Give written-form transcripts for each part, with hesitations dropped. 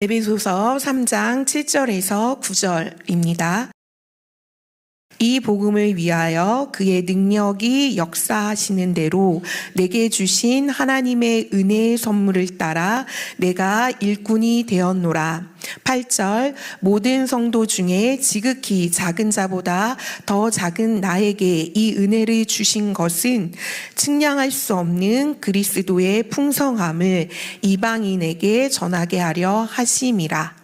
에베소서 3장 7절에서 9절입니다. 이 복음을 위하여 그의 능력이 역사하시는 대로 내게 주신 하나님의 은혜의 선물을 따라 내가 일꾼이 되었노라. 8절 모든 성도 중에 지극히 작은 자보다 더 작은 나에게 이 은혜를 주신 것은 측량할 수 없는 그리스도의 풍성함을 이방인에게 전하게 하려 하심이라.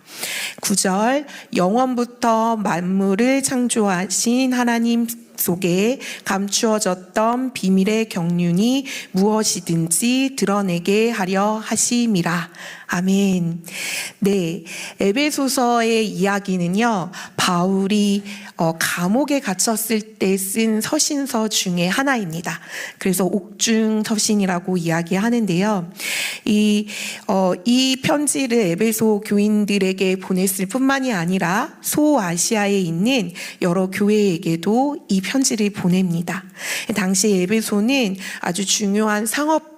9절 영원부터 만물을 창조하신 하나님 속에 감추어졌던 비밀의 경륜이 무엇이든지 드러내게 하려 하심이라. 아멘. 네, 에베소서의 이야기는요, 바울이 감옥에 갇혔을 때 쓴 서신서 중에 하나입니다. 그래서 옥중 서신이라고 이야기하는데요. 이 편지를 에베소 교인들에게 보냈을 뿐만이 아니라 소아시아에 있는 여러 교회에게도 이 편지를 보냅니다. 당시 에베소는 아주 중요한 상업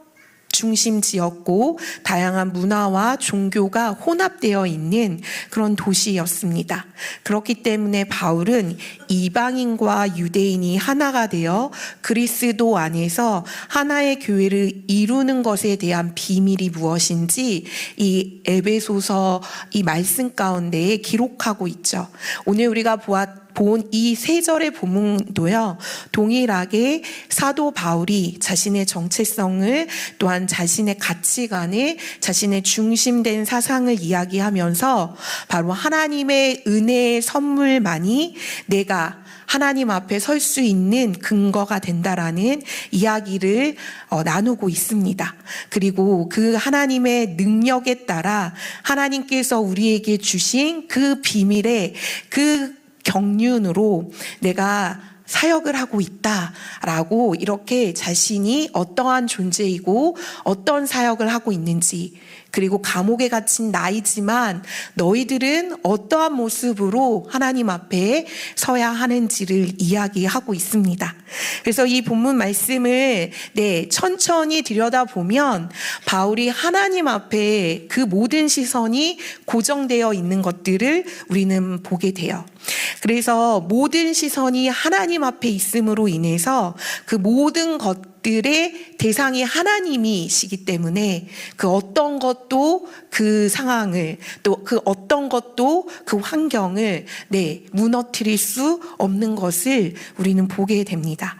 중심지였고 다양한 문화와 종교가 혼합되어 있는 그런 도시였습니다. 그렇기 때문에 바울은 이방인과 유대인이 하나가 되어 그리스도 안에서 하나의 교회를 이루는 것에 대한 비밀이 무엇인지 이 에베소서 이 말씀 가운데에 기록하고 있죠. 오늘 우리가 본 이 세 절의 본문도요, 동일하게 사도 바울이 자신의 정체성을 또한 자신의 가치관을, 자신의 중심된 사상을 이야기하면서 바로 하나님의 은혜의 선물만이 내가 하나님 앞에 설 수 있는 근거가 된다라는 이야기를 나누고 있습니다. 그리고 그 하나님의 능력에 따라 하나님께서 우리에게 주신 그 비밀의 그 경륜으로 내가 사역을 하고 있다라고 이렇게 자신이 어떠한 존재이고 어떤 사역을 하고 있는지, 그리고 감옥에 갇힌 나이지만 너희들은 어떠한 모습으로 하나님 앞에 서야 하는지를 이야기하고 있습니다. 그래서 이 본문 말씀을 천천히 들여다보면 바울이 하나님 앞에 그 모든 시선이 고정되어 있는 것들을 우리는 보게 돼요. 그래서 모든 시선이 하나님 앞에 있음으로 인해서 그 모든 것들의 대상이 하나님이시기 때문에 그 어떤 것도 그 상황을, 또 그 어떤 것도 그 환경을 무너뜨릴 수 없는 것을 우리는 보게 됩니다.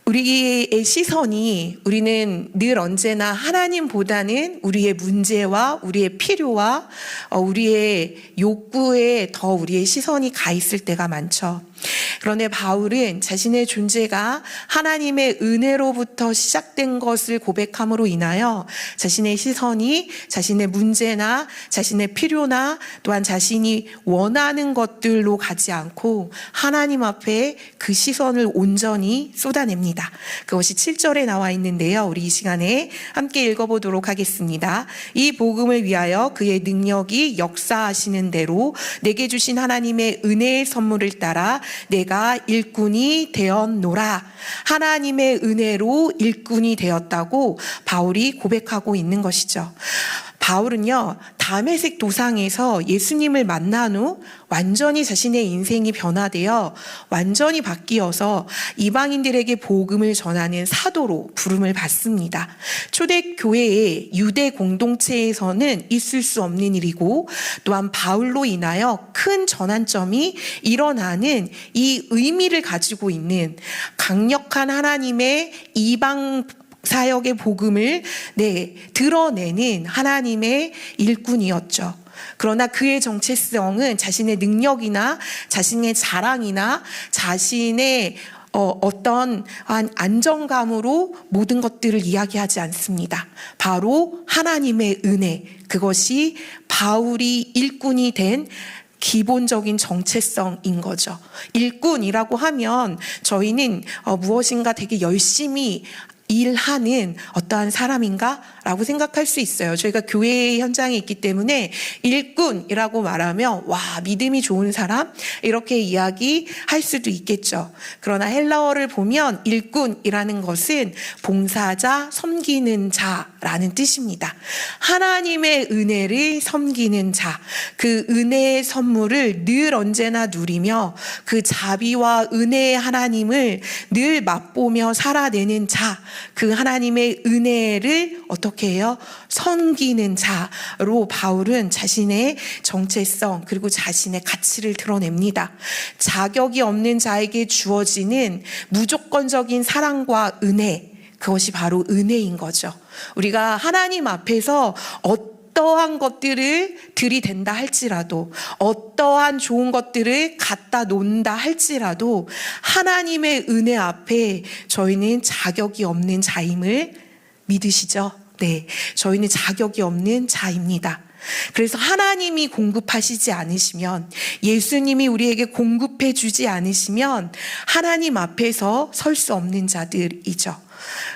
우리의 시선이, 우리는 늘 언제나 하나님보다는 우리의 문제와 우리의 필요와 우리의 욕구에 더 우리의 시선이 가 있을 때가 많죠. 그런데 바울은 자신의 존재가 하나님의 은혜로부터 시작된 것을 고백함으로 인하여 자신의 시선이 자신의 문제나 자신의 필요나 또한 자신이 원하는 것들로 가지 않고 하나님 앞에 그 시선을 온전히 쏟아냅니다. 그것이 7절에 나와 있는데요. 우리 이 시간에 함께 읽어보도록 하겠습니다. 이 복음을 위하여 그의 능력이 역사하시는 대로 내게 주신 하나님의 은혜의 선물을 따라 내가 일꾼이 되었노라. 하나님의 은혜로 일꾼이 되었다고 바울이 고백하고 있는 것이죠. 바울은요, 다메섹 도상에서 예수님을 만난 후 완전히 자신의 인생이 변화되어 완전히 바뀌어서 이방인들에게 복음을 전하는 사도로 부름을 받습니다. 초대교회의 유대 공동체에서는 있을 수 없는 일이고, 또한 바울로 인하여 큰 전환점이 일어나는 이 의미를 가지고 있는 강력한 하나님의 이방 사역의 복음을 드러내는 하나님의 일꾼이었죠. 그러나 그의 정체성은 자신의 능력이나 자신의 자랑이나 자신의 어떤 안정감으로 모든 것들을 이야기하지 않습니다. 바로 하나님의 은혜, 그것이 바울이 일꾼이 된 기본적인 정체성인 거죠. 일꾼이라고 하면 저희는 무엇인가 되게 열심히 일하는 어떠한 사람인가? 라고 생각할 수 있어요. 저희가 교회 현장에 있기 때문에 일꾼이라고 말하면 와, 믿음이 좋은 사람? 이렇게 이야기할 수도 있겠죠. 그러나 헬라어를 보면 일꾼이라는 것은 봉사자, 섬기는 자 자라는 뜻입니다. 하나님의 은혜를 섬기는 자, 그 은혜의 선물을 늘 언제나 누리며 그 자비와 은혜의 하나님을 늘 맛보며 살아내는 자, 그 하나님의 은혜를 어떻게 해요? 섬기는 자로 바울은 자신의 정체성 그리고 자신의 가치를 드러냅니다. 자격이 없는 자에게 주어지는 무조건적인 사랑과 은혜, 그것이 바로 은혜인 거죠. 우리가 하나님 앞에서 어떠한 것들을 들이댄다 할지라도, 어떠한 좋은 것들을 갖다 놓는다 할지라도 하나님의 은혜 앞에 저희는 자격이 없는 자임을 믿으시죠? 네, 저희는 자격이 없는 자입니다. 그래서 하나님이 공급하시지 않으시면, 예수님이 우리에게 공급해 주지 않으시면 하나님 앞에서 설 수 없는 자들이죠.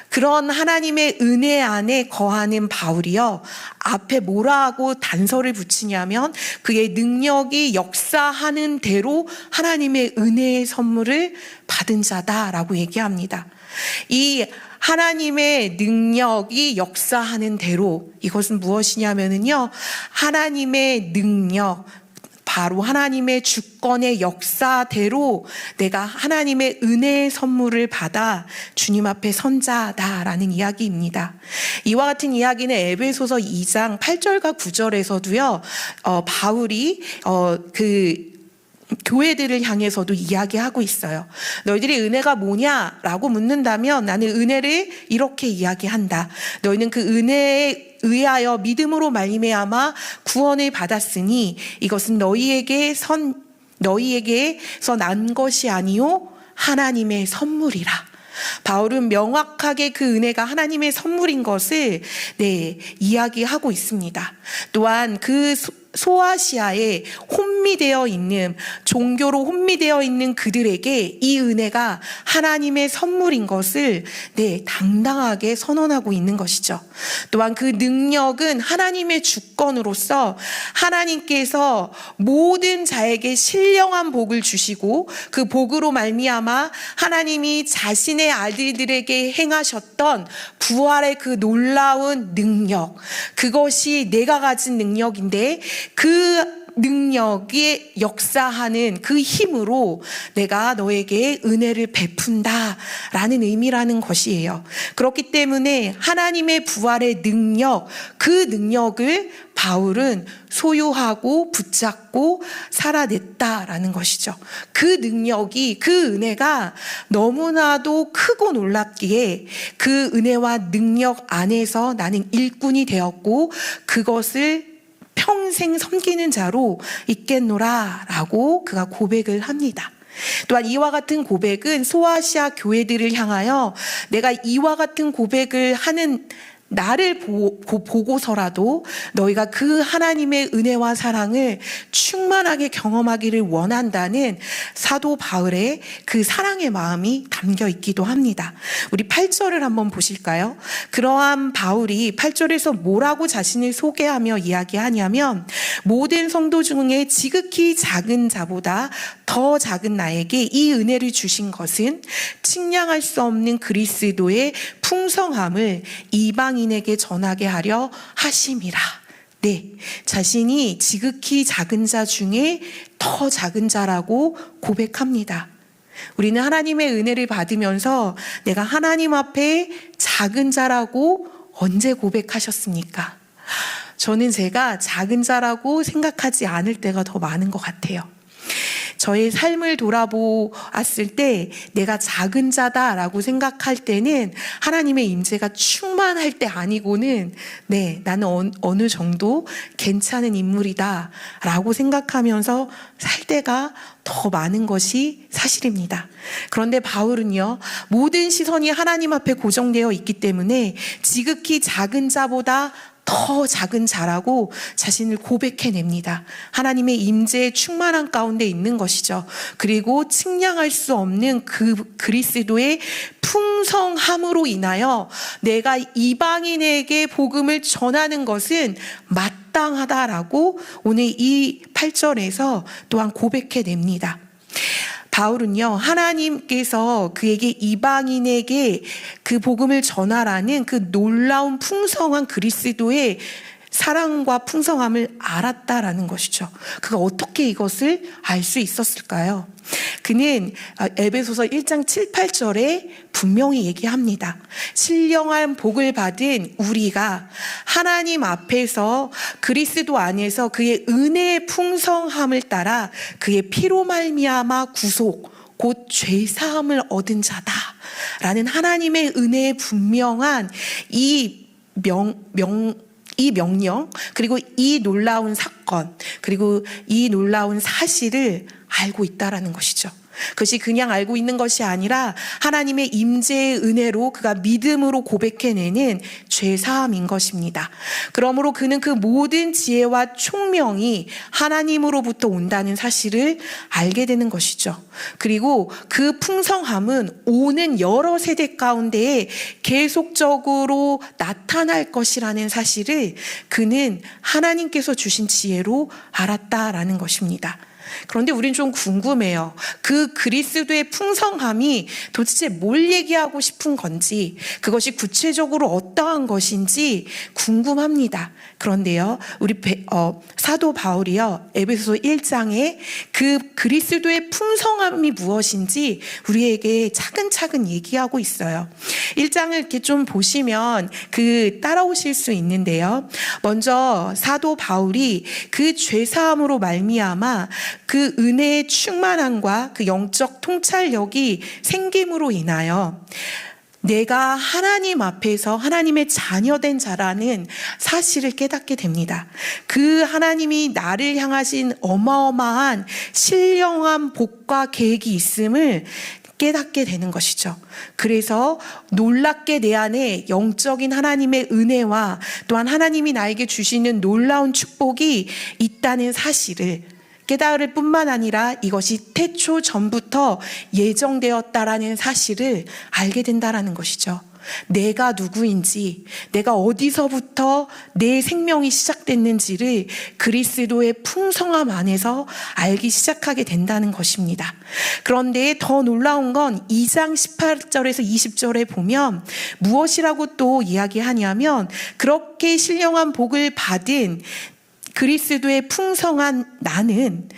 그런 하나님의 은혜 안에 거하는 바울이요, 앞에 뭐라고 단서를 붙이냐면 그의 능력이 역사하는 대로 하나님의 은혜의 선물을 받은 자다라고 얘기합니다. 이 하나님의 능력이 역사하는 대로, 이것은 무엇이냐면요, 하나님의 능력, 바로 하나님의 주권의 역사대로 내가 하나님의 은혜의 선물을 받아 주님 앞에 선 자다라는 이야기입니다. 이와 같은 이야기는 에베소서 2장 8절과 9절에서도요, 바울이 교회들을 향해서도 이야기하고 있어요. 너희들이 은혜가 뭐냐라고 묻는다면 나는 은혜를 이렇게 이야기한다. 너희는 그 은혜에 의하여 믿음으로 말미암아 구원을 받았으니 이것은 너희에게서 난 것이 아니요 하나님의 선물이라. 바울은 명확하게 그 은혜가 하나님의 선물인 것을 이야기하고 있습니다. 또한 그 소아시아에 혼미되어 있는, 종교로 혼미되어 있는 그들에게 이 은혜가 하나님의 선물인 것을 당당하게 선언하고 있는 것이죠. 또한 그 능력은 하나님의 주권으로서 하나님께서 모든 자에게 신령한 복을 주시고 그 복으로 말미암아 하나님이 자신의 아들들에게 행하셨던 부활의 그 놀라운 능력, 그것이 내가 가진 능력인데 그 능력이 역사하는 그 힘으로 내가 너에게 은혜를 베푼다라는 의미라는 것이에요. 그렇기 때문에 하나님의 부활의 능력, 그 능력을 바울은 소유하고 붙잡고 살아냈다라는 것이죠. 그 능력이, 그 은혜가 너무나도 크고 놀랍기에 그 은혜와 능력 안에서 나는 일꾼이 되었고 그것을 평생 섬기는 자로 있겠노라 라고 그가 고백을 합니다. 또한 이와 같은 고백은 소아시아 교회들을 향하여 내가 이와 같은 고백을 하는 나를 보고서라도 너희가 그 하나님의 은혜와 사랑을 충만하게 경험하기를 원한다는 사도 바울의 그 사랑의 마음이 담겨 있기도 합니다. 우리 8절을 한번 보실까요? 그러한 바울이 8절에서 뭐라고 자신을 소개하며 이야기하냐면, 모든 성도 중에 지극히 작은 자보다 더 작은 나에게 이 은혜를 주신 것은 측량할 수 없는 그리스도의 풍성함을 이방인에게 전하게 하려 하심이라. 자신이 지극히 작은 자 중에 더 작은 자라고 고백합니다. 우리는 하나님의 은혜를 받으면서 내가 하나님 앞에 작은 자라고 언제 고백하셨습니까? 저는 제가 작은 자라고 생각하지 않을 때가 더 많은 것 같아요. 저의 삶을 돌아보았을 때 내가 작은 자다라고 생각할 때는 하나님의 임재가 충만할 때 아니고는 나는 어느 정도 괜찮은 인물이다 라고 생각하면서 살 때가 더 많은 것이 사실입니다. 그런데 바울은요, 모든 시선이 하나님 앞에 고정되어 있기 때문에 지극히 작은 자보다 더 작은 자라고 자신을 고백해냅니다. 하나님의 임재의 충만한 가운데 있는 것이죠. 그리고 측량할 수 없는 그 그리스도의 풍성함으로 인하여 내가 이방인에게 복음을 전하는 것은 마땅하다라고 오늘 이 8절에서 또한 고백해냅니다. 바울은요, 하나님께서 그에게 이방인에게 그 복음을 전하라는 그 놀라운 풍성한 그리스도의 사랑과 풍성함을 알았다라는 것이죠. 그가 어떻게 이것을 알 수 있었을까요? 그는 에베소서 1장 7, 8절에 분명히 얘기합니다. 신령한 복을 받은 우리가 하나님 앞에서 그리스도 안에서 그의 은혜의 풍성함을 따라 그의 피로 말미암아 구속 곧 죄사함을 얻은 자다라는 하나님의 은혜의 분명한 이 명령, 그리고 이 놀라운 사건, 그리고 이 놀라운 사실을 알고 있다라는 것이죠. 그것이 그냥 알고 있는 것이 아니라 하나님의 임재의 은혜로 그가 믿음으로 고백해내는 죄사함인 것입니다. 그러므로 그는 그 모든 지혜와 총명이 하나님으로부터 온다는 사실을 알게 되는 것이죠. 그리고 그 풍성함은 오는 여러 세대 가운데에 계속적으로 나타날 것이라는 사실을 그는 하나님께서 주신 지혜로 알았다라는 것입니다. 그런데 우린 좀 궁금해요. 그 그리스도의 풍성함이 도대체 뭘 얘기하고 싶은 건지, 그것이 구체적으로 어떠한 것인지 궁금합니다. 그런데요, 우리 사도 바울이요, 에베소서 1장에 그 그리스도의 풍성함이 무엇인지 우리에게 차근차근 얘기하고 있어요. 1장을 이렇게 좀 보시면 따라오실 수 있는데요. 먼저 사도 바울이 그 죄사함으로 말미암아 그 은혜의 충만함과 그 영적 통찰력이 생김으로 인하여 내가 하나님 앞에서 하나님의 자녀된 자라는 사실을 깨닫게 됩니다. 그 하나님이 나를 향하신 어마어마한 신령한 복과 계획이 있음을 깨닫게 되는 것이죠. 그래서 놀랍게 내 안에 영적인 하나님의 은혜와 또한 하나님이 나에게 주시는 놀라운 축복이 있다는 사실을 깨달을 뿐만 아니라 이것이 태초 전부터 예정되었다라는 사실을 알게 된다라는 것이죠. 내가 누구인지, 내가 어디서부터 내 생명이 시작됐는지를 그리스도의 풍성함 안에서 알기 시작하게 된다는 것입니다. 그런데 더 놀라운 건 2장 18절에서 20절에 보면 무엇이라고 또 이야기하냐면, 그렇게 신령한 복을 받은 그리스도의 풍성한 나는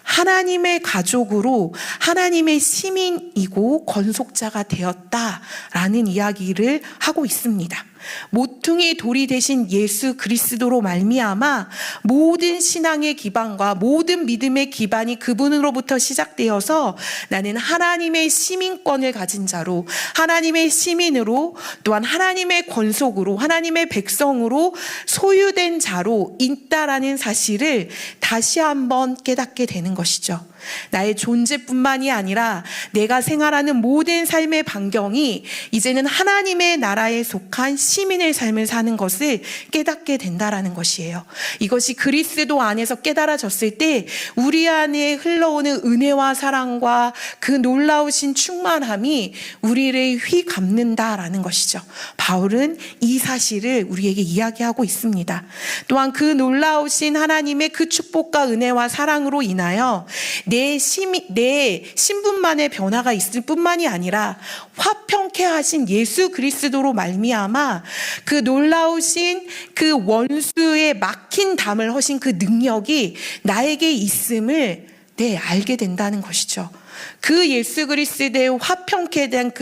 하나님의 가족으로 하나님의 시민이고 건속자가 되었다라는 이야기를 하고 있습니다. 모퉁이 돌이 되신 예수 그리스도로 말미암아 모든 신앙의 기반과 모든 믿음의 기반이 그분으로부터 시작되어서 나는 하나님의 시민권을 가진 자로, 하나님의 시민으로, 또한 하나님의 권속으로, 하나님의 백성으로 소유된 자로 있다라는 사실을 다시 한번 깨닫게 되는 것이죠. 나의 존재뿐만이 아니라 내가 생활하는 모든 삶의 반경이 이제는 하나님의 나라에 속한 시민의 삶을 사는 것을 깨닫게 된다라는 것이에요. 이것이 그리스도 안에서 깨달아졌을 때 우리 안에 흘러오는 은혜와 사랑과 그 놀라우신 충만함이 우리를 휘감는다라는 것이죠. 바울은 이 사실을 우리에게 이야기하고 있습니다. 또한 그 놀라우신 하나님의 그 축복과 은혜와 사랑으로 인하여 내 신분만의 변화가 있을 뿐만이 아니라 화평케 하신 예수 그리스도로 말미암아 그 놀라우신 그 원수의 막힌 담을 허신 그 능력이 나에게 있음을 알게 된다는 것이죠. 그 예수 그리스도의 화평케 된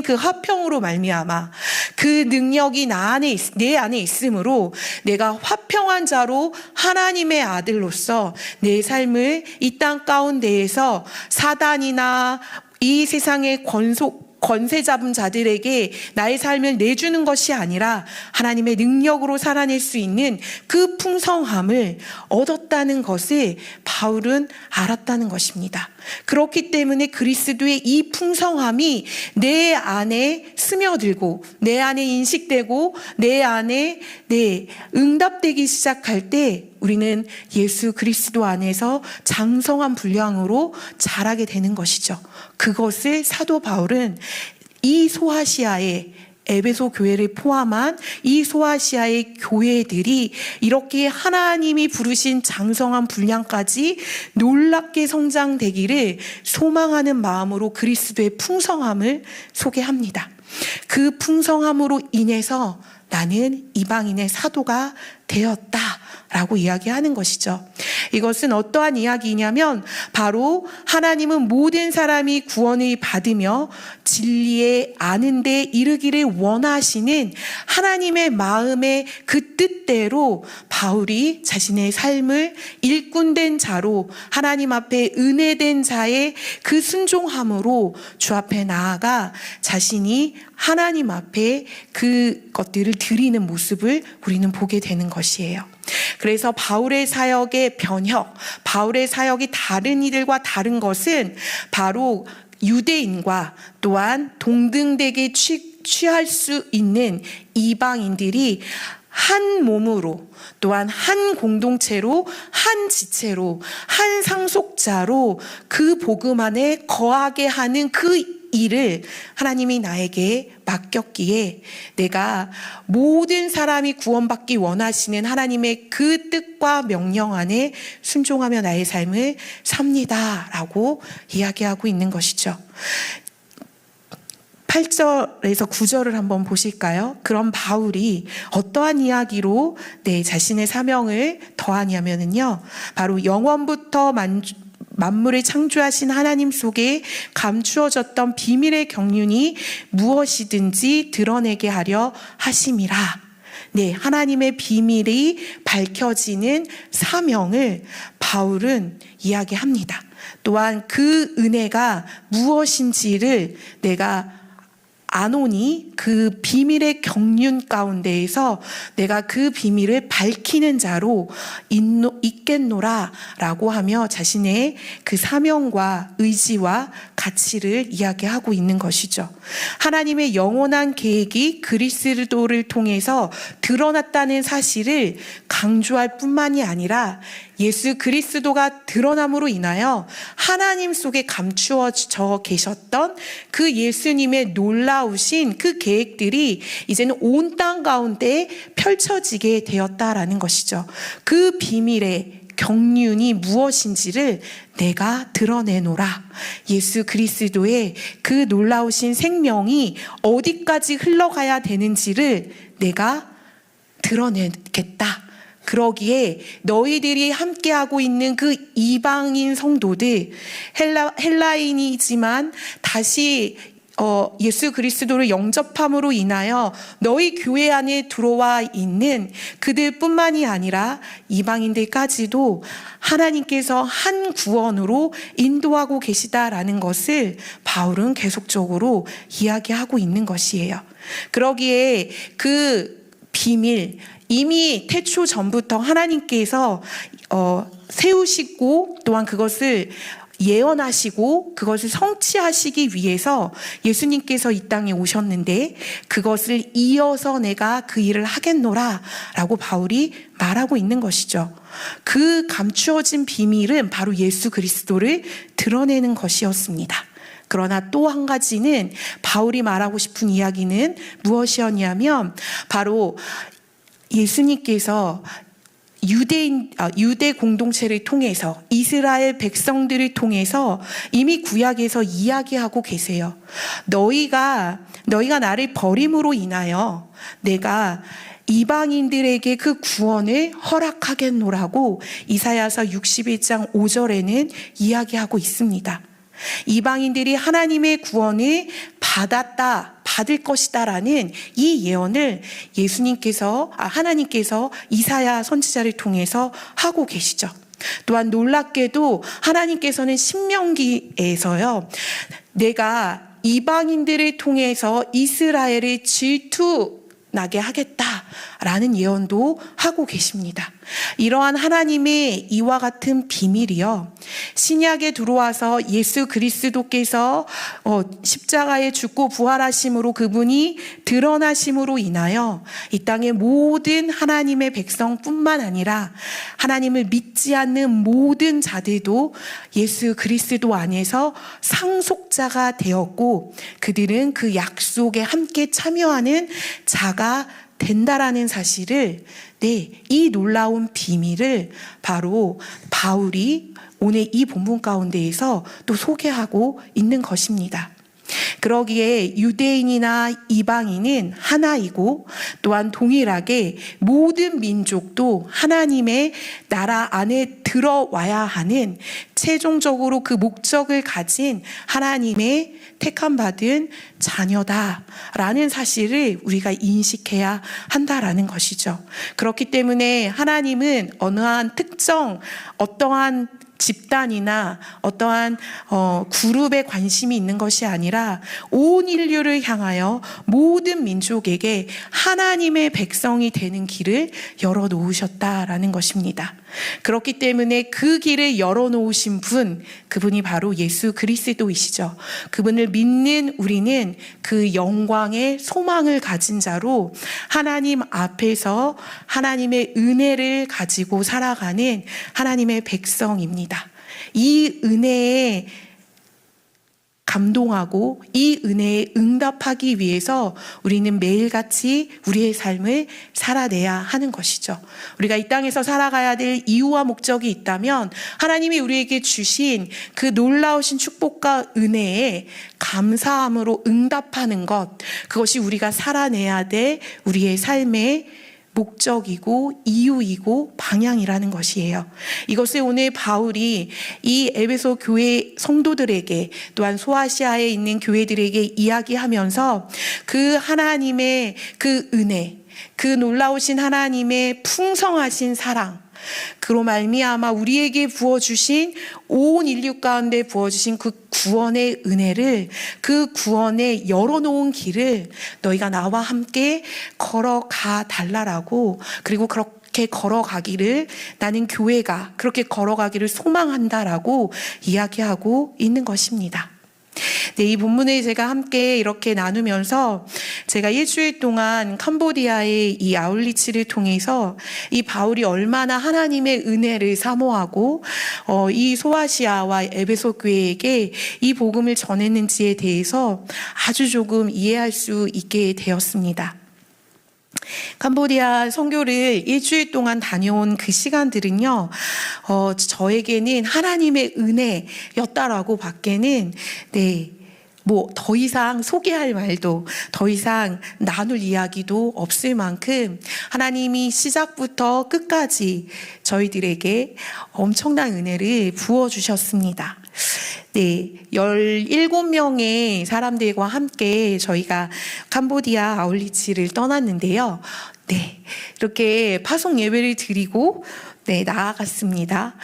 그 화평으로 말미암아 그 능력이 내 안에 있으므로 내가 화평한 자로 하나님의 아들로서 내 삶을 이 땅 가운데에서 사단이나 이 세상의 권세 잡은 자들에게 나의 삶을 내주는 것이 아니라 하나님의 능력으로 살아낼 수 있는 그 풍성함을 얻었다는 것을 바울은 알았다는 것입니다. 그렇기 때문에 그리스도의 이 풍성함이 내 안에 스며들고 내 안에 인식되고 내 안에 응답되기 시작할 때 우리는 예수 그리스도 안에서 장성한 분량으로 자라게 되는 것이죠. 그것을 사도 바울은 이 소아시아에 에베소 교회를 포함한 이 소아시아의 교회들이 이렇게 하나님이 부르신 장성한 분량까지 놀랍게 성장되기를 소망하는 마음으로 그리스도의 풍성함을 소개합니다. 그 풍성함으로 인해서 나는 이방인의 사도가 되었다라고 이야기하는 것이죠. 이것은 어떠한 이야기냐면 바로 하나님은 모든 사람이 구원을 받으며 진리에 아는 데 이르기를 원하시는 하나님의 마음의 그 뜻대로 바울이 자신의 삶을 일꾼된 자로 하나님 앞에 은혜된 자의 그 순종함으로 주 앞에 나아가 자신이 하나님 앞에 그것들을 드리는 모습을 우리는 보게 되는 것이에요. 그래서 바울의 사역의 변혁, 바울의 사역이 다른 이들과 다른 것은 바로 유대인과 또한 동등되게 취할 수 있는 이방인들이 한 몸으로 또한 한 공동체로 한 지체로 한 상속자로 그 복음 안에 거하게 하는 그 일을 하나님이 나에게 맡겼기에 내가 모든 사람이 구원받기 원하시는 하나님의 그 뜻과 명령 안에 순종하며 나의 삶을 삽니다라고 이야기하고 있는 것이죠. 8절에서 9절을 한번 보실까요? 그럼 바울이 어떠한 이야기로 내 자신의 사명을 더하냐면요, 바로 영원부터 만물을 창조하신 하나님 속에 감추어졌던 비밀의 경륜이 무엇이든지 드러내게 하려 하심이라. 네, 하나님의 비밀이 밝혀지는 사명을 바울은 이야기합니다. 또한 그 은혜가 무엇인지를 내가 아노니 그 비밀의 경륜 가운데에서 내가 그 비밀을 밝히는 자로 있겠노라 라고 하며 자신의 그 사명과 의지와 가치를 이야기하고 있는 것이죠. 하나님의 영원한 계획이 그리스도를 통해서 드러났다는 사실을 강조할 뿐만이 아니라 예수 그리스도가 드러남으로 인하여 하나님 속에 감추어져 계셨던 그 예수님의 놀라우신 그 계획들이 이제는 온 땅 가운데 펼쳐지게 되었다라는 것이죠. 그 비밀의 경륜이 무엇인지를 내가 드러내노라. 예수 그리스도의 그 놀라우신 생명이 어디까지 흘러가야 되는지를 내가 드러내겠다. 그러기에 너희들이 함께하고 있는 그 이방인 성도들, 헬라인이지만 다시 예수 그리스도를 영접함으로 인하여 너희 교회 안에 들어와 있는 그들뿐만이 아니라 이방인들까지도 하나님께서 한 구원으로 인도하고 계시다라는 것을 바울은 계속적으로 이야기하고 있는 것이에요. 그러기에 그 비밀, 이미 태초 전부터 하나님께서 세우시고 또한 그것을 예언하시고 그것을 성취하시기 위해서 예수님께서 이 땅에 오셨는데 그것을 이어서 내가 그 일을 하겠노라 라고 바울이 말하고 있는 것이죠. 그 감추어진 비밀은 바로 예수 그리스도를 드러내는 것이었습니다. 그러나 또 한 가지는 바울이 말하고 싶은 이야기는 무엇이었냐면 바로 예수님께서 유대 공동체를 통해서 이스라엘 백성들을 통해서 이미 구약에서 이야기하고 계세요. 너희가 나를 버림으로 인하여 내가 이방인들에게 그 구원을 허락하겠노라고 이사야서 61장 5절에는 이야기하고 있습니다. 이방인들이 하나님의 구원을 받을 것이다라는 이 예언을 하나님께서 이사야 선지자를 통해서 하고 계시죠. 또한 놀랍게도 하나님께서는 신명기에서요, 내가 이방인들을 통해서 이스라엘을 질투나게 하겠다 라는 예언도 하고 계십니다. 이러한 하나님의 이와 같은 비밀이요, 신약에 들어와서 예수 그리스도께서 십자가에 죽고 부활하심으로 그분이 드러나심으로 인하여 이 땅의 모든 하나님의 백성뿐만 아니라 하나님을 믿지 않는 모든 자들도 예수 그리스도 안에서 상속자가 되었고, 그들은 그 약속에 함께 참여하는 자가 된다라는 사실을, 이 놀라운 비밀을 바로 바울이 오늘 이 본문 가운데에서 또 소개하고 있는 것입니다. 그러기에 유대인이나 이방인은 하나이고, 또한 동일하게 모든 민족도 하나님의 나라 안에 들어와야 하는 최종적으로 그 목적을 가진 하나님의 택함 받은 자녀다라는 사실을 우리가 인식해야 한다라는 것이죠. 그렇기 때문에 하나님은 어떠한 특정 어떠한 집단이나 어떠한 그룹에 관심이 있는 것이 아니라 온 인류를 향하여 모든 민족에게 하나님의 백성이 되는 길을 열어놓으셨다라는 것입니다. 그렇기 때문에 그 길을 열어놓으신 분, 그분이 바로 예수 그리스도이시죠. 그분을 믿는 우리는 그 영광의 소망을 가진 자로 하나님 앞에서 하나님의 은혜를 가지고 살아가는 하나님의 백성입니다. 이 은혜에 감동하고 이 은혜에 응답하기 위해서 우리는 매일같이 우리의 삶을 살아내야 하는 것이죠. 우리가 이 땅에서 살아가야 될 이유와 목적이 있다면 하나님이 우리에게 주신 그 놀라우신 축복과 은혜에 감사함으로 응답하는 것, 그것이 우리가 살아내야 될 우리의 삶의 목적이고 이유이고 방향이라는 것이에요. 이것을 오늘 바울이 이 에베소 교회 성도들에게, 또한 소아시아에 있는 교회들에게 이야기하면서 그 하나님의 그 은혜, 그 놀라우신 하나님의 풍성하신 사랑, 그로 말미암아 우리에게 부어주신, 온 인류 가운데 부어주신 그 구원의 은혜를, 그 구원에 열어놓은 길을 너희가 나와 함께 걸어가 달라라고, 그리고 그렇게 걸어가기를, 나는 교회가 그렇게 걸어가기를 소망한다라고 이야기하고 있는 것입니다. 이 본문을 제가 함께 이렇게 나누면서 제가 일주일 동안 캄보디아의 이 아울리치를 통해서 이 바울이 얼마나 하나님의 은혜를 사모하고 이 소아시아와 에베소 교회에게 이 복음을 전했는지에 대해서 아주 조금 이해할 수 있게 되었습니다. 캄보디아 선교를 일주일 동안 다녀온 그 시간들은요, 저에게는 하나님의 은혜였다라고 밖에는, 더 이상 소개할 말도, 더 이상 나눌 이야기도 없을 만큼 하나님이 시작부터 끝까지 저희들에게 엄청난 은혜를 부어주셨습니다. 17명의 사람들과 함께 저희가 캄보디아 아울리치를 떠났는데요. 이렇게 파송 예배를 드리고 나아갔습니다.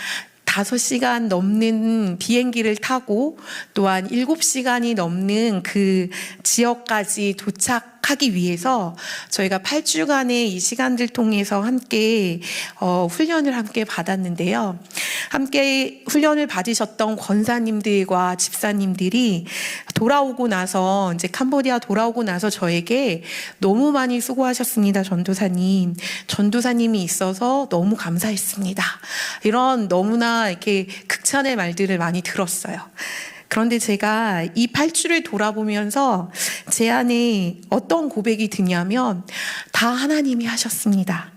5시간 넘는 비행기를 타고 또한 7시간이 넘는 그 지역까지 도착하기 위해서 저희가 8주간의 이 시간들 통해서 함께 훈련을 함께 받았는데요. 함께 훈련을 받으셨던 권사님들과 집사님들이 돌아오고 나서, 이제 캄보디아 돌아오고 나서 저에게 너무 많이 수고하셨습니다. 전도사님이 있어서 너무 감사했습니다. 이런 너무나 이렇게 극찬의 말들을 많이 들었어요. 그런데 제가 이 8주를 돌아보면서 제 안에 어떤 고백이 드냐면, 다 하나님이 하셨습니다.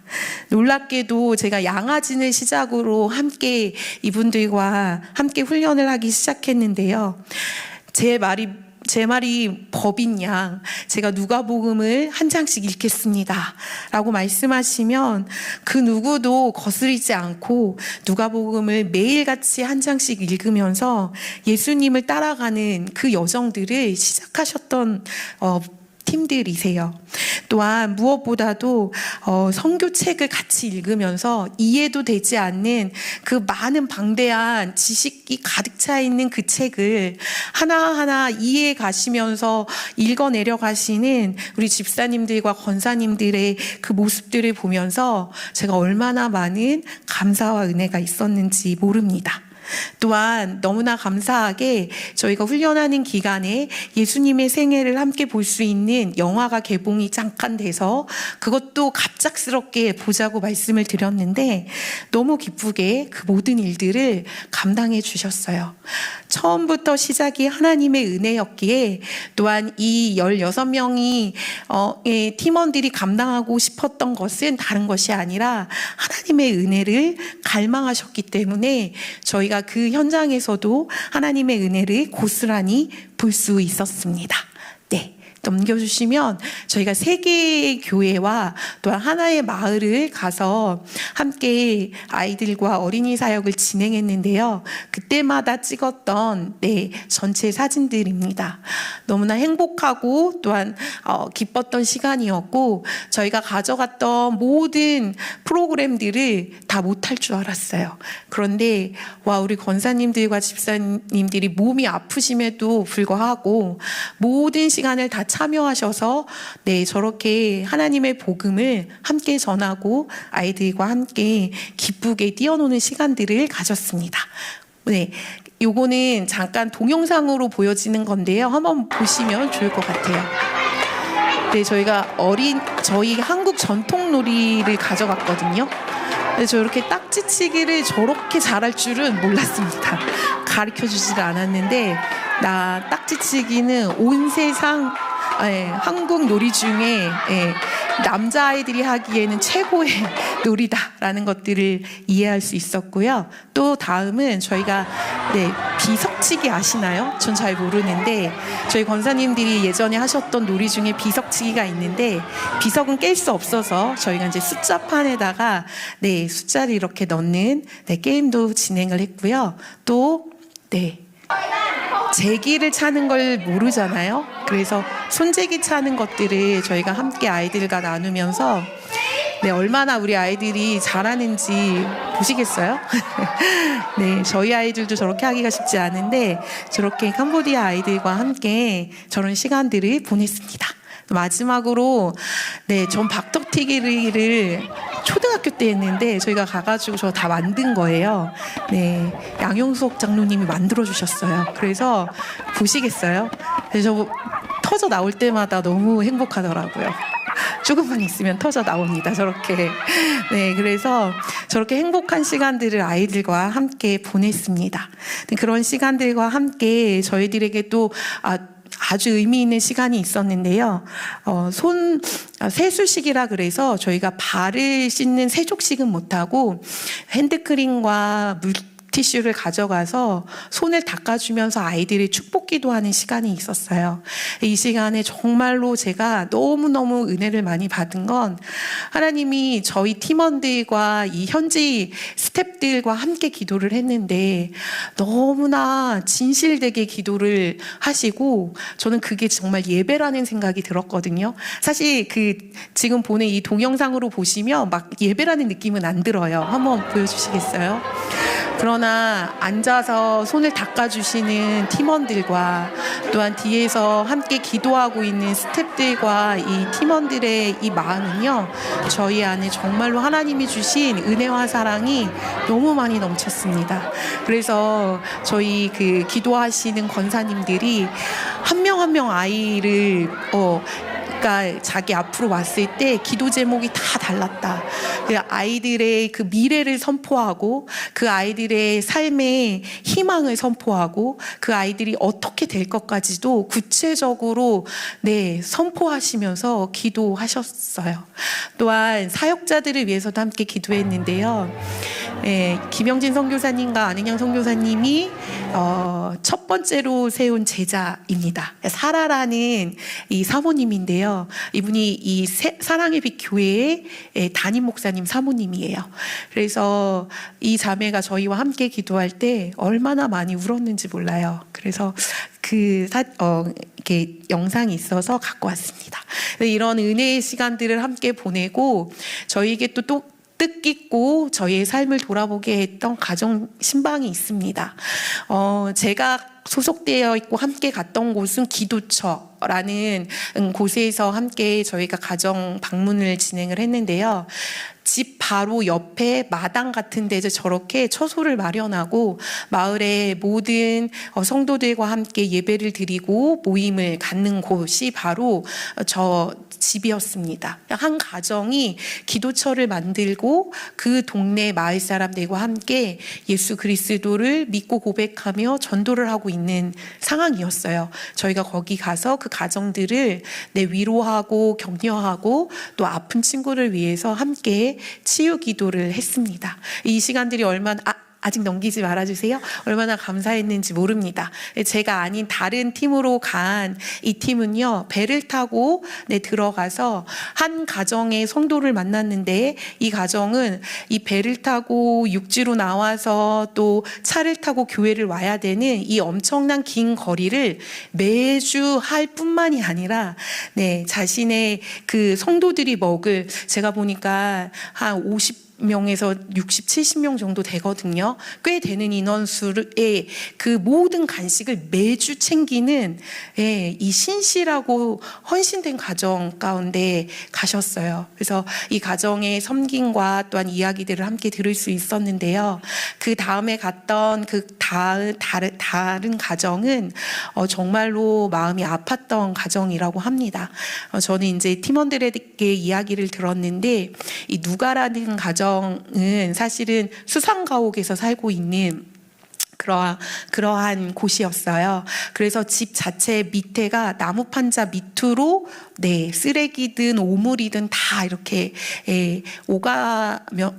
놀랍게도 제가 양아진을 시작으로 함께 이분들과 함께 훈련을 하기 시작했는데요. 제 말이 법인 양, 제가 누가복음을 한 장씩 읽겠습니다 라고 말씀하시면 그 누구도 거스르지 않고 누가복음을 매일같이 한 장씩 읽으면서 예수님을 따라가는 그 여정들을 시작하셨던 팀들이세요. 또한 무엇보다도 선교책을 같이 읽으면서 이해도 되지 않는 그 많은 방대한 지식이 가득 차 있는 그 책을 하나하나 이해해 가시면서 읽어내려 가시는 우리 집사님들과 권사님들의 그 모습들을 보면서 제가 얼마나 많은 감사와 은혜가 있었는지 모릅니다. 또한 너무나 감사하게 저희가 훈련하는 기간에 예수님의 생애를 함께 볼 수 있는 영화가 개봉이 잠깐 돼서 그것도 갑작스럽게 보자고 말씀을 드렸는데 너무 기쁘게 그 모든 일들을 감당해 주셨어요. 처음부터 시작이 하나님의 은혜였기에 또한 이 16명이 팀원들이 감당하고 싶었던 것은 다른 것이 아니라 하나님의 은혜를 갈망하셨기 때문에 저희가 그 현장에서도 하나님의 은혜를 고스란히 볼 수 있었습니다. 네. 넘겨주시면 저희가 3개의 교회와 또한 하나의 마을을 가서 함께 아이들과 어린이 사역을 진행했는데요. 그때마다 찍었던 전체 사진들입니다. 너무나 행복하고 또한 기뻤던 시간이었고 저희가 가져갔던 모든 프로그램들을 다 못할 줄 알았어요. 그런데 우리 권사님들과 집사님들이 몸이 아프심에도 불구하고 모든 시간을 다 참여하셔서 저렇게 하나님의 복음을 함께 전하고 아이들과 함께 기쁘게 뛰어노는 시간들을 가졌습니다. 요거는 잠깐 동영상으로 보여지는 건데요. 한번 보시면 좋을 것 같아요. 저희가 저희 한국 전통 놀이를 가져갔거든요. 저렇게 딱지치기를 저렇게 잘할 줄은 몰랐습니다. 가르쳐 주지도 않았는데 나 딱지치기는 온 세상 한국 놀이 중에 남자아이들이 하기에는 최고의 놀이다라는 것들을 이해할 수 있었고요. 또 다음은 저희가 비석치기 아시나요? 전 잘 모르는데 저희 권사님들이 예전에 하셨던 놀이 중에 비석치기가 있는데 비석은 깰 수 없어서 저희가 이제 숫자판에다가 숫자를 이렇게 넣는 게임도 진행을 했고요. 또 제기를 차는 걸 모르잖아요. 그래서 손재기 차는 것들을 저희가 함께 아이들과 나누면서 얼마나 우리 아이들이 잘하는지 보시겠어요? 저희 아이들도 저렇게 하기가 쉽지 않은데 저렇게 캄보디아 아이들과 함께 저런 시간들을 보냈습니다. 마지막으로 전 박덕튀기를 초등학교 때 했는데 저희가 가가지고 저 다 만든 거예요. 양용석 장로님이 만들어 주셨어요. 그래서 보시겠어요? 그래서 터져 나올 때마다 너무 행복하더라고요. 조금만 있으면 터져 나옵니다. 저렇게. 그래서 저렇게 행복한 시간들을 아이들과 함께 보냈습니다. 그런 시간들과 함께 저희들에게 또 아주 의미 있는 시간이 있었는데요. 세수식이라 그래서 저희가 발을 씻는 세족식은 못하고 핸드크림과 물티슈를 가져가서 손을 닦아주면서 아이들이 축복 기도하는 시간이 있었어요. 이 시간에 정말로 제가 너무너무 은혜를 많이 받은 건 하나님이 저희 팀원들과 이 현지 스태프들과 함께 기도를 했는데 너무나 진실되게 기도를 하시고 저는 그게 정말 예배라는 생각이 들었거든요. 사실 지금 보는 이 동영상으로 보시면 막 예배라는 느낌은 안 들어요. 한번 보여주시겠어요? 그러나 앉아서 손을 닦아주시는 팀원들과 또한 뒤에서 함께 기도하고 있는 스태프들과 이 팀원들의 이 마음은요, 저희 안에 정말로 하나님이 주신 은혜와 사랑이 너무 많이 넘쳤습니다. 그래서 저희 기도하시는 권사님들이 한 명 한 명 아이를 자기 앞으로 왔을 때 기도 제목이 다 달랐다. 그 아이들의 그 미래를 선포하고 그 아이들의 삶의 희망을 선포하고 그 아이들이 어떻게 될 것까지도 구체적으로 선포하시면서 기도하셨어요. 또한 사역자들을 위해서도 함께 기도했는데요. 김영진 선교사님과 안은영 선교사님이 첫 번째로 세운 제자입니다. 사라라는 이 사모님인데요. 이분이 이 사랑의 빛 교회의 담임 목사님 사모님이에요. 그래서 이 자매가 저희와 함께 기도할 때 얼마나 많이 울었는지 몰라요. 그래서 이렇게 영상이 있어서 갖고 왔습니다. 이런 은혜의 시간들을 함께 보내고 저희에게 또 뜻깊고 저희의 삶을 돌아보게 했던 가정 신방이 있습니다. 제가 소속되어 있고 함께 갔던 곳은 기도처라는 곳에서 함께 저희가 가정 방문을 진행을 했는데요. 집 바로 옆에 마당 같은 데서 저렇게 처소를 마련하고 마을의 모든 성도들과 함께 예배를 드리고 모임을 갖는 곳이 바로 저 집이었습니다. 한 가정이 기도처를 만들고 그 동네 마을 사람들과 함께 예수 그리스도를 믿고 고백하며 전도를 하고 있는 상황이었어요. 저희가 거기 가서 그 가정들을 위로하고 격려하고 또 아픈 친구를 위해서 함께 치유 기도를 했습니다. 이 시간들이 아직 넘기지 말아주세요. 얼마나 감사했는지 모릅니다. 제가 아닌 다른 팀으로 간 이 팀은요, 배를 타고 들어가서 한 가정의 성도를 만났는데 이 가정은 이 배를 타고 육지로 나와서 또 차를 타고 교회를 와야 되는 이 엄청난 긴 거리를 매주 할 뿐만이 아니라 자신의 그 성도들이 먹을, 제가 보니까 한 50명에서 60, 70명 정도 되거든요. 꽤 되는 인원수의 그 모든 간식을 매주 챙기는 이 신실하고 헌신된 가정 가운데 가셨어요. 그래서 이 가정의 섬김과 또한 이야기들을 함께 들을 수 있었는데요. 그 다음에 갔던 그 다른 가정은 정말로 마음이 아팠던 가정이라고 합니다. 저는 이제 팀원들에게 이야기를 들었는데 이 누가라는 가정은 사실은 수상가옥에서 살고 있는 그러한 곳이었어요. 그래서 집 자체 밑에가 나무 판자 밑으로 쓰레기든 오물이든 다 이렇게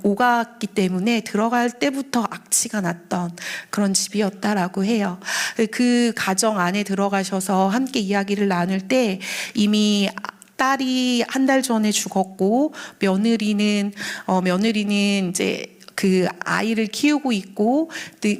오갔기 때문에 들어갈 때부터 악취가 났던 그런 집이었다라고 해요. 그 가정 안에 들어가셔서 함께 이야기를 나눌 때 이미 딸이 한 달 전에 죽었고 며느리는 이제 그 아이를 키우고 있고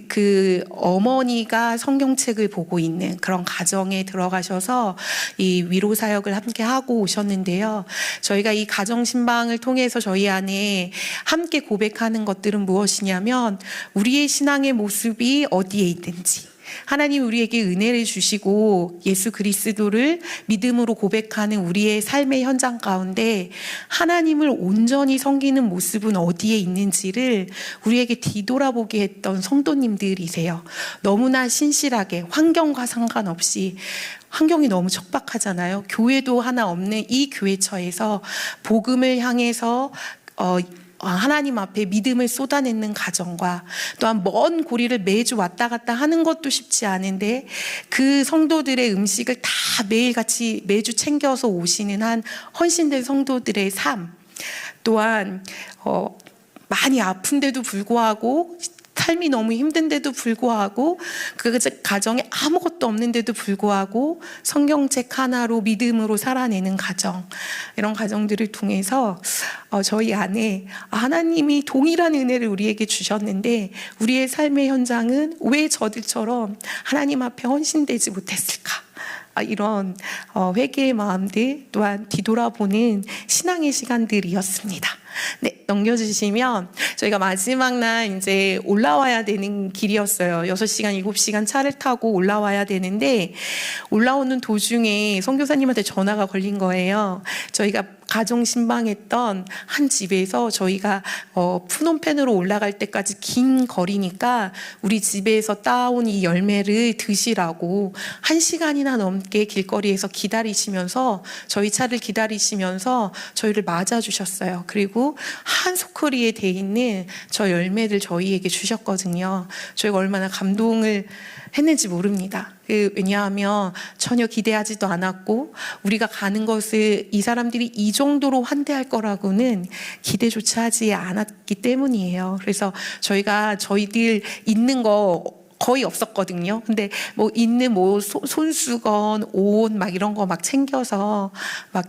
그 어머니가 성경책을 보고 있는 그런 가정에 들어가셔서 이 위로 사역을 함께 하고 오셨는데요. 저희가 이 가정 신방을 통해서 저희 안에 함께 고백하는 것들은 무엇이냐면 우리의 신앙의 모습이 어디에 있는지, 하나님 우리에게 은혜를 주시고 예수 그리스도를 믿음으로 고백하는 우리의 삶의 현장 가운데 하나님을 온전히 섬기는 모습은 어디에 있는지를 우리에게 뒤돌아보게 했던 성도님들이세요. 너무나 신실하게 환경과 상관없이, 환경이 너무 척박하잖아요. 교회도 하나 없는 이 교회처에서 복음을 향해서 하나님 앞에 믿음을 쏟아내는 가정과 또한 먼 고리를 매주 왔다 갔다 하는 것도 쉽지 않은데 그 성도들의 음식을 다 매일같이 매주 챙겨서 오시는 한 헌신된 성도들의 삶, 또한 많이 아픈데도 불구하고, 삶이 너무 힘든데도 불구하고, 그 가정에 아무것도 없는데도 불구하고 성경책 하나로 믿음으로 살아내는 가정, 이런 가정들을 통해서 저희 안에 하나님이 동일한 은혜를 우리에게 주셨는데 우리의 삶의 현장은 왜 저들처럼 하나님 앞에 헌신되지 못했을까? 이런 회개의 마음들 또한 뒤돌아보는 신앙의 시간들이었습니다. 넘겨주시면 저희가 마지막 날 이제 올라와야 되는 길이었어요. 6시간, 7시간 차를 타고 올라와야 되는데 올라오는 도중에 선교사님한테 전화가 걸린 거예요. 저희가 가정 신방했던 한 집에서 저희가 푸놈펜으로 올라갈 때까지 긴 거리니까 우리 집에서 따온 이 열매를 드시라고 1시간이나 넘게 길거리에서 기다리시면서, 저희 차를 기다리시면서 저희를 맞아주셨어요. 그리고 한 소쿠리에 돼 있는 저 열매를 저희에게 주셨거든요. 저희가 얼마나 감동을 했는지 모릅니다. 왜냐하면 전혀 기대하지도 않았고 우리가 가는 것을 이 사람들이 이 정도로 환대할 거라고는 기대조차 하지 않았기 때문이에요. 그래서 저희가 저희들 있는 거 거의 없었거든요. 근데 있는 손수건, 옷 이런 거 챙겨서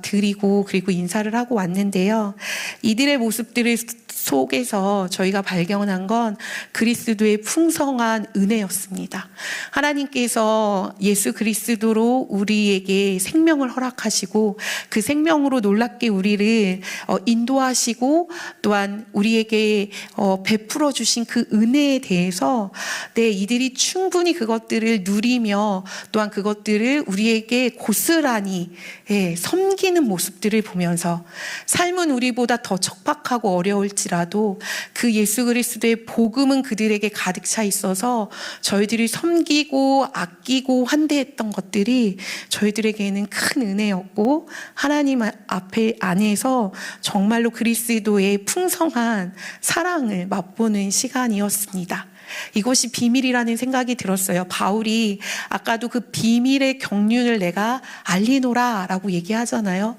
드리고 그리고 인사를 하고 왔는데요. 이들의 모습들을 속에서 저희가 발견한 건 그리스도의 풍성한 은혜였습니다. 하나님께서 예수 그리스도로 우리에게 생명을 허락하시고 그 생명으로 놀랍게 우리를 인도하시고 또한 우리에게 베풀어 주신 그 은혜에 대해서 이들이 충분히 그것들을 누리며 또한 그것들을 우리에게 고스란히 섬기는 모습들을 보면서 삶은 우리보다 더 척박하고 어려울지라도 그 예수 그리스도의 복음은 그들에게 가득 차 있어서 저희들이 섬기고 아끼고 환대했던 것들이 저희들에게는 큰 은혜였고 하나님 앞에 안에서 정말로 그리스도의 풍성한 사랑을 맛보는 시간이었습니다. 이것이 비밀이라는 생각이 들었어요. 바울이 아까도 그 비밀의 경륜을 내가 알리노라 라고 얘기하잖아요.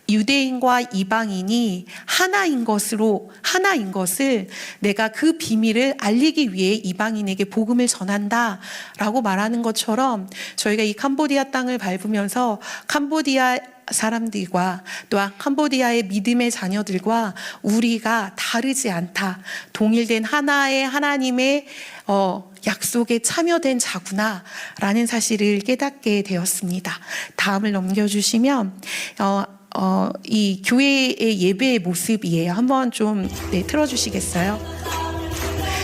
유대인과 이방인이 하나인 것을 내가 그 비밀을 알리기 위해 이방인에게 복음을 전한다 라고 말하는 것처럼 저희가 이 캄보디아 땅을 밟으면서 캄보디아 사람들과 또한 캄보디아의 믿음의 자녀들과 우리가 다르지 않다. 동일된 하나의 하나님의 약속에 참여된 자구나 라는 사실을 깨닫게 되었습니다. 다음을 넘겨주시면 이 교회의 예배의 모습이에요. 한번 좀 틀어주시겠어요?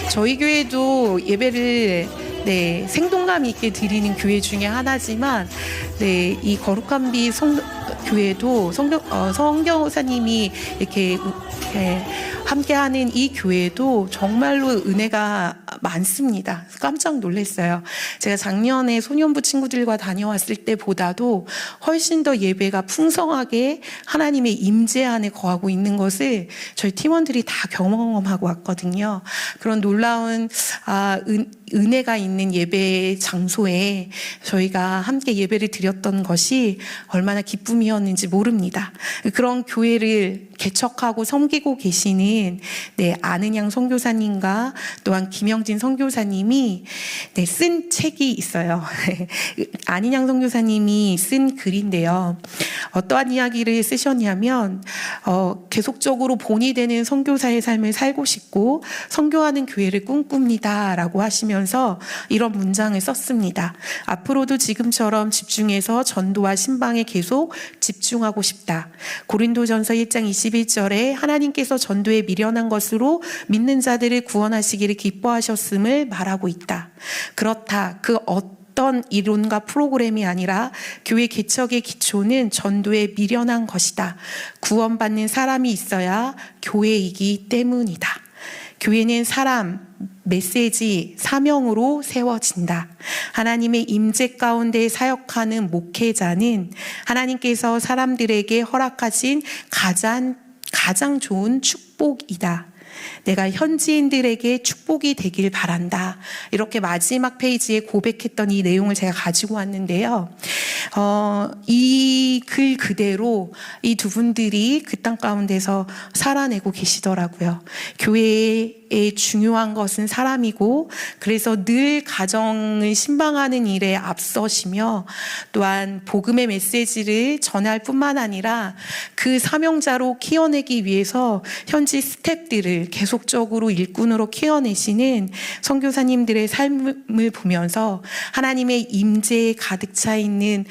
저희 교회도 예배를 생동감 있게 드리는 교회 중에 하나지만 이 거룩한 빛 교회도 성경사님이 이렇게 함께하는 이 교회도 정말로 은혜가 많습니다. 깜짝 놀랐어요. 제가 작년에 소년부 친구들과 다녀왔을 때보다도 훨씬 더 예배가 풍성하게 하나님의 임재 안에 거하고 있는 것을 저희 팀원들이 다 경험하고 왔거든요. 그런 놀라운 은혜가 있는 예배 장소에 저희가 함께 예배를 드렸던 것이 얼마나 기쁨이었는지 모릅니다. 그런 교회를 개척하고 섬기고 계시는 아는양 선교사님과 또한 김영진 선교사님이 쓴 책이 있어요. 안인양 선교사님이 쓴 글인데요. 어떠한 이야기를 쓰셨냐면 계속적으로 본이 되는 선교사의 삶을 살고 싶고 선교하는 교회를 꿈꿉니다 라고 하시면서 이런 문장을 썼습니다. 앞으로도 지금처럼 집중해서 전도와 신방에 계속 집중하고 싶다. 고린도전서 1장 21절에 하나님께서 전도에 미련한 것으로 믿는 자들을 구원하시기를 기뻐하셨음을 말하고 있다. 그렇다. 그 어떤 이론과 프로그램이 아니라 교회 개척의 기초는 전도에 미련한 것이다. 구원받는 사람이 있어야 교회이기 때문이다. 교회는 사람, 메시지, 사명으로 세워진다. 하나님의 임재 가운데 사역하는 목회자는 하나님께서 사람들에게 허락하신 가장 좋은 축복이다. 내가 현지인들에게 축복이 되길 바란다. 이렇게 마지막 페이지에 고백했던 이 내용을 제가 가지고 왔는데요. 이 글 그대로 이 두 분들이 그 땅 가운데서 살아내고 계시더라고요. 교회의 중요한 것은 사람이고 그래서 늘 가정을 신방하는 일에 앞서시며 또한 복음의 메시지를 전할 뿐만 아니라 그 사명자로 키워내기 위해서 현지 스태프들을 계속적으로 일꾼으로 키워내시는 선교사님들의 삶을 보면서 하나님의 임재에 가득 차 있는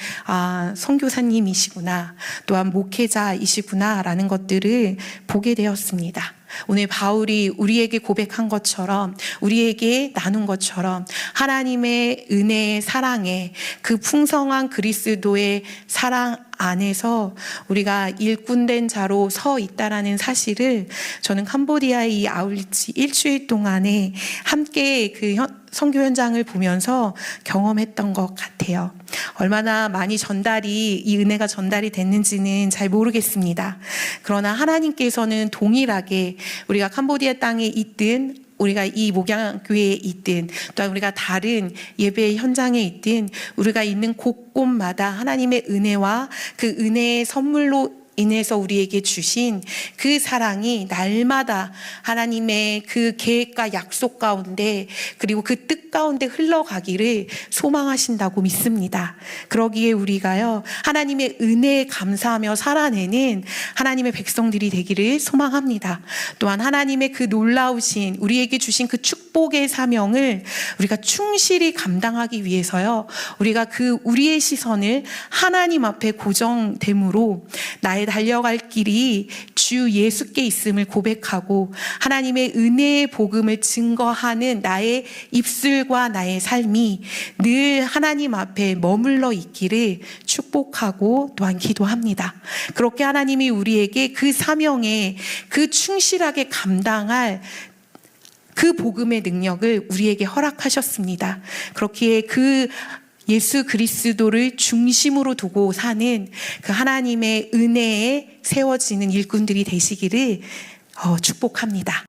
선교사님이시구나 또한 목회자이시구나 라는 것들을 보게 되었습니다. 오늘 바울이 우리에게 고백한 것처럼 우리에게 나눈 것처럼 하나님의 은혜의 사랑에 그 풍성한 그리스도의 사랑 안에서 우리가 일꾼된 자로 서 있다라는 사실을 저는 캄보디아의 이 아울리치 일주일 동안에 함께 그 선교 현장을 보면서 경험했던 것 같아요. 얼마나 많이 이 은혜가 전달이 됐는지는 잘 모르겠습니다. 그러나 하나님께서는 동일하게 우리가 캄보디아 땅에 있든 우리가 이 목양교회에 있든 또한 우리가 다른 예배 현장에 있든 우리가 있는 곳곳마다 하나님의 은혜와 그 은혜의 선물로 인해서 우리에게 주신 그 사랑이 날마다 하나님의 그 계획과 약속 가운데 그리고 그 뜻 가운데 흘러가기를 소망하신다고 믿습니다. 그러기에 우리가요, 하나님의 은혜에 감사하며 살아내는 하나님의 백성들이 되기를 소망합니다. 또한 하나님의 그 놀라우신 우리에게 주신 그 축복의 사명을 우리가 충실히 감당하기 위해서요, 우리가 우리의 시선을 하나님 앞에 고정됨으로 나의 달려갈 길이 주 예수께 있음을 고백하고 하나님의 은혜의 복음을 증거하는 나의 입술과 나의 삶이 늘 하나님 앞에 머물러 있기를 축복하고 또한 기도합니다. 그렇게 하나님이 우리에게 그 사명에 그 충실하게 감당할 그 복음의 능력을 우리에게 허락하셨습니다. 그렇기에 그 예수 그리스도를 중심으로 두고 사는 그 하나님의 은혜에 세워지는 일꾼들이 되시기를 축복합니다.